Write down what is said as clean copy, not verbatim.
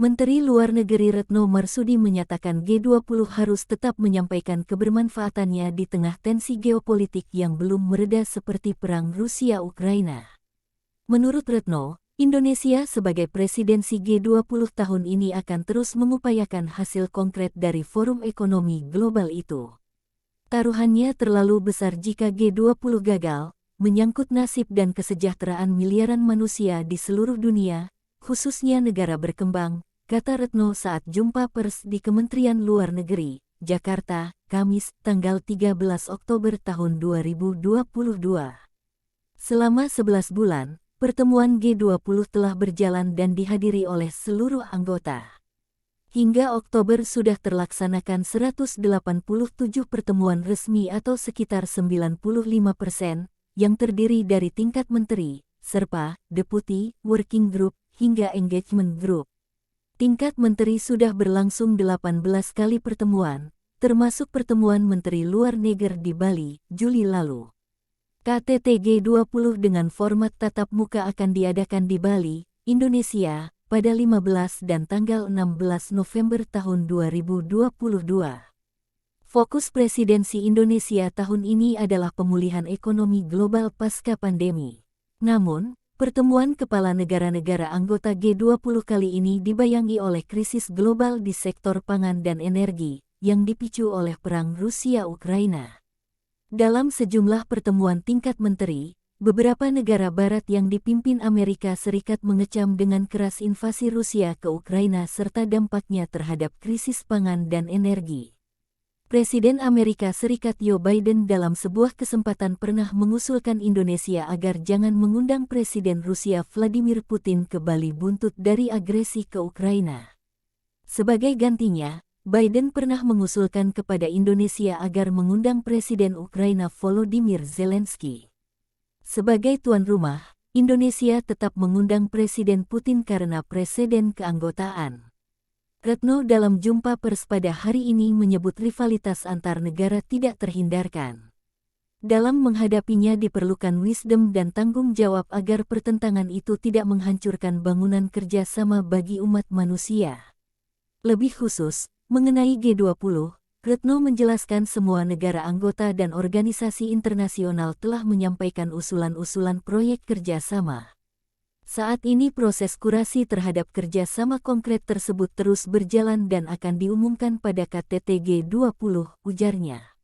Menteri Luar Negeri Retno Marsudi menyatakan G20 harus tetap menyampaikan kebermanfaatannya di tengah tensi geopolitik yang belum mereda seperti perang Rusia-Ukraina. Menurut Retno, Indonesia sebagai presidensi G20 tahun ini akan terus mengupayakan hasil konkret dari forum ekonomi global itu. Taruhannya terlalu besar jika G20 gagal, menyangkut nasib dan kesejahteraan miliaran manusia di seluruh dunia, khususnya negara berkembang, kata Retno saat jumpa pers di Kementerian Luar Negeri, Jakarta, Kamis, tanggal 13 Oktober tahun 2022. Selama 11 bulan, pertemuan G20 telah berjalan dan dihadiri oleh seluruh anggota. Hingga Oktober sudah terlaksanakan 187 pertemuan resmi atau sekitar 95%, yang terdiri dari tingkat menteri, Serpa, Deputi, Working Group, hingga Engagement Group. Tingkat menteri sudah berlangsung 18 kali pertemuan, termasuk pertemuan Menteri Luar Negeri di Bali, Juli lalu. KTT G20 dengan format tatap muka akan diadakan di Bali, Indonesia, pada 15 dan tanggal 16 November tahun 2022. Fokus presidensi Indonesia tahun ini adalah pemulihan ekonomi global pasca pandemi. Namun, pertemuan kepala negara-negara anggota G20 kali ini dibayangi oleh krisis global di sektor pangan dan energi, yang dipicu oleh perang Rusia-Ukraina. Dalam sejumlah pertemuan tingkat menteri, beberapa negara barat yang dipimpin Amerika Serikat mengecam dengan keras invasi Rusia ke Ukraina serta dampaknya terhadap krisis pangan dan energi. Presiden Amerika Serikat Joe Biden dalam sebuah kesempatan pernah mengusulkan Indonesia agar jangan mengundang Presiden Rusia Vladimir Putin ke Bali buntut dari agresi ke Ukraina. Sebagai gantinya, Biden pernah mengusulkan kepada Indonesia agar mengundang Presiden Ukraina Volodymyr Zelensky. Sebagai tuan rumah, Indonesia tetap mengundang Presiden Putin karena presiden keanggotaan. Retno dalam jumpa pers pada hari ini menyebut rivalitas antar negara tidak terhindarkan. Dalam menghadapinya diperlukan wisdom dan tanggung jawab agar pertentangan itu tidak menghancurkan bangunan kerjasama bagi umat manusia. Lebih khusus, mengenai G20, Retno menjelaskan semua negara anggota dan organisasi internasional telah menyampaikan usulan-usulan proyek kerjasama. Saat ini proses kurasi terhadap kerjasama konkret tersebut terus berjalan dan akan diumumkan pada KTT G20, ujarnya.